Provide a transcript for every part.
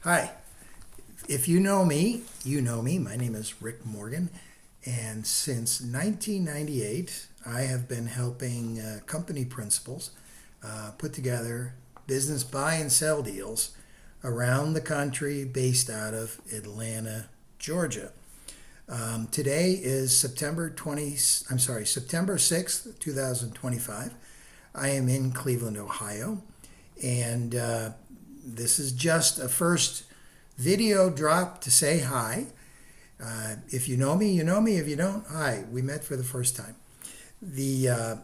Hi. If you know me, you know me. My name is Rick Morgan, and since 1998, I have been helping company principals put together business buy and sell deals around the country based out of Atlanta, Georgia. Today is September 6th, 2025. I am in Cleveland, Ohio, and this is just a first video drop to say hi. If you know me, you know me. If you don't, hi. We met for the first time. The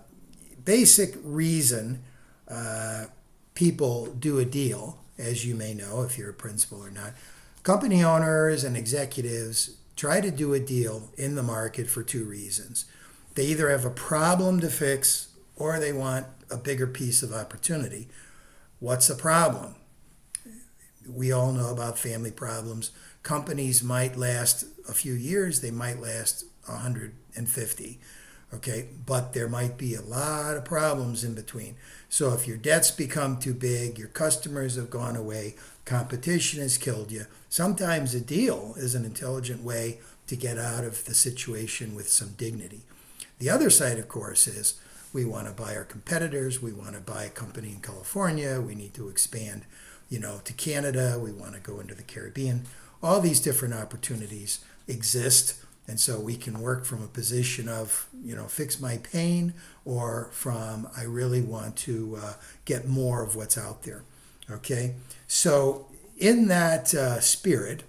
basic reason people do a deal, as you may know if you're a principal or not, company owners and executives try to do a deal in the market for two reasons. They either have a problem to fix or they want a bigger piece of opportunity. What's the problem? We all know about family problems. Companies might last a few years, they might last 150, okay? But there might be a lot of problems in between. So if your debts become too big, your customers have gone away, competition has killed you, sometimes a deal is an intelligent way to get out of the situation with some dignity. The other side, of course, is we want to buy our competitors, we want to buy a company in California, we need to expand to Canada, we want to go into the Caribbean. All these different opportunities exist, and so we can work from a position of, fix my pain, or from I really want to get more of what's out there, okay? So in that spirit,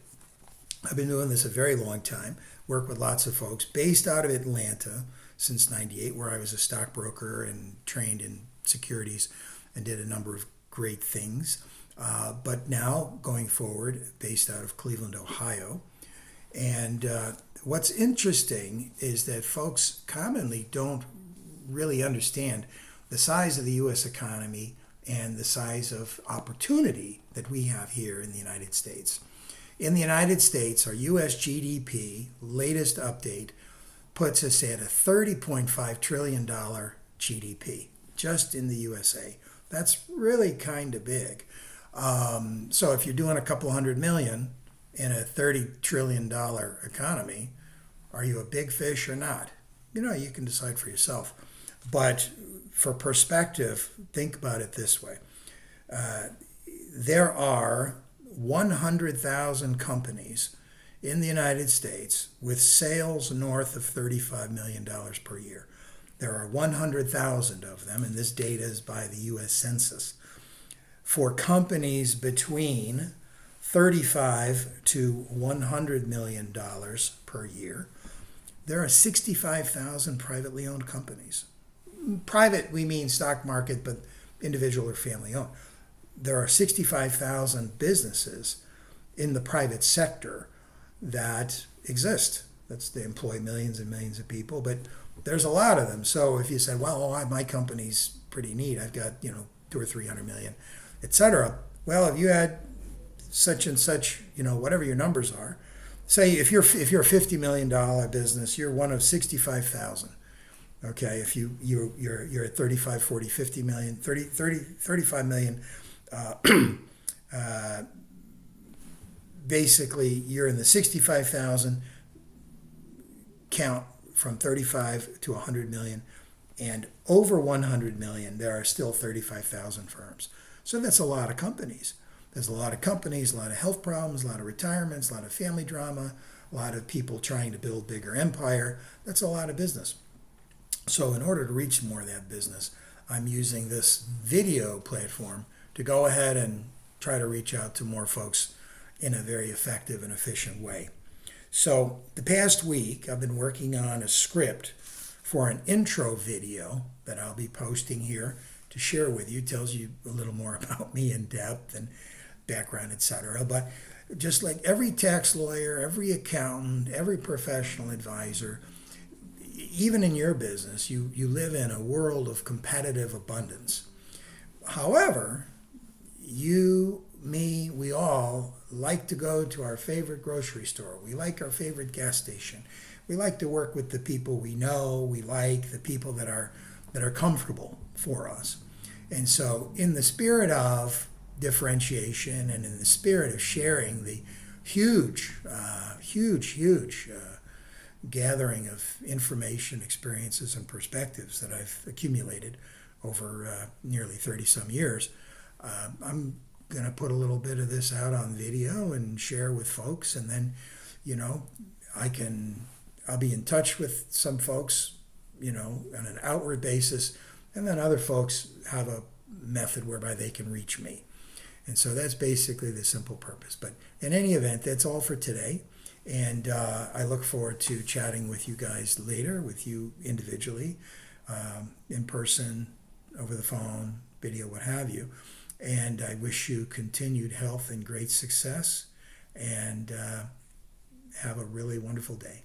I've been doing this a very long time, work with lots of folks based out of Atlanta since '98, where I was a stockbroker and trained in securities and did a number of great things. But now, going forward, based out of Cleveland, Ohio. And what's interesting is that folks commonly don't really understand the size of the U.S. economy and the size of opportunity that we have here in the United States. In the United States, our U.S. GDP, latest update, puts us at a $30.5 trillion GDP, just in the USA. That's really kind of big. So if you're doing a couple $100 million in a $30 trillion economy, are you a big fish or not? You can decide for yourself. But for perspective, think about it this way. There are 100,000 companies in the United States with sales north of $35 million per year. There are 100,000 of them, and this data is by the U.S. Census. For companies between $35 to $100 million per year, there are 65,000 privately owned companies. Private, we mean stock market, but individual or family owned. There are 65,000 businesses in the private sector that exist. They employ millions and millions of people, but there's a lot of them. So if you say, well, my company's pretty neat, I've got 200 or 300 million, etc. Well, if you had such and such, whatever your numbers are, say if you're a $50 million business, you're one of 65,000. Okay, if you're at 35, 40, 50 million, 35 million, basically you're in the 65,000 count from 35 to 100 million, and over 100 million, there are still 35,000 firms. So that's a lot of companies. There's a lot of companies, a lot of health problems, a lot of retirements, a lot of family drama, a lot of people trying to build bigger empire. That's a lot of business. So in order to reach more of that business, I'm using this video platform to go ahead and try to reach out to more folks in a very effective and efficient way. So the past week, I've been working on a script for an intro video that I'll be posting here to share with you. It tells you a little more about me in depth and background, etc. But just like every tax lawyer, every accountant, every professional advisor, even in your business, you live in a world of competitive abundance. However, you, me, we all like to go to our favorite grocery store. We like our favorite gas station. We like to work with the people we know. We like the people that are comfortable for us. And so in the spirit of differentiation and in the spirit of sharing the huge, huge gathering of information, experiences, and perspectives that I've accumulated over nearly 30 some years. I'm going to put a little bit of this out on video and share with folks, and then, you know, I'll be in touch with some folks, you know, on an outward basis, and then other folks have a method whereby they can reach me. And so that's basically the simple purpose. But in any event, that's all for today. And I look forward to chatting with you guys later, with you individually, in person, over the phone, video, what have you. And I wish you continued health and great success, and have a really wonderful day.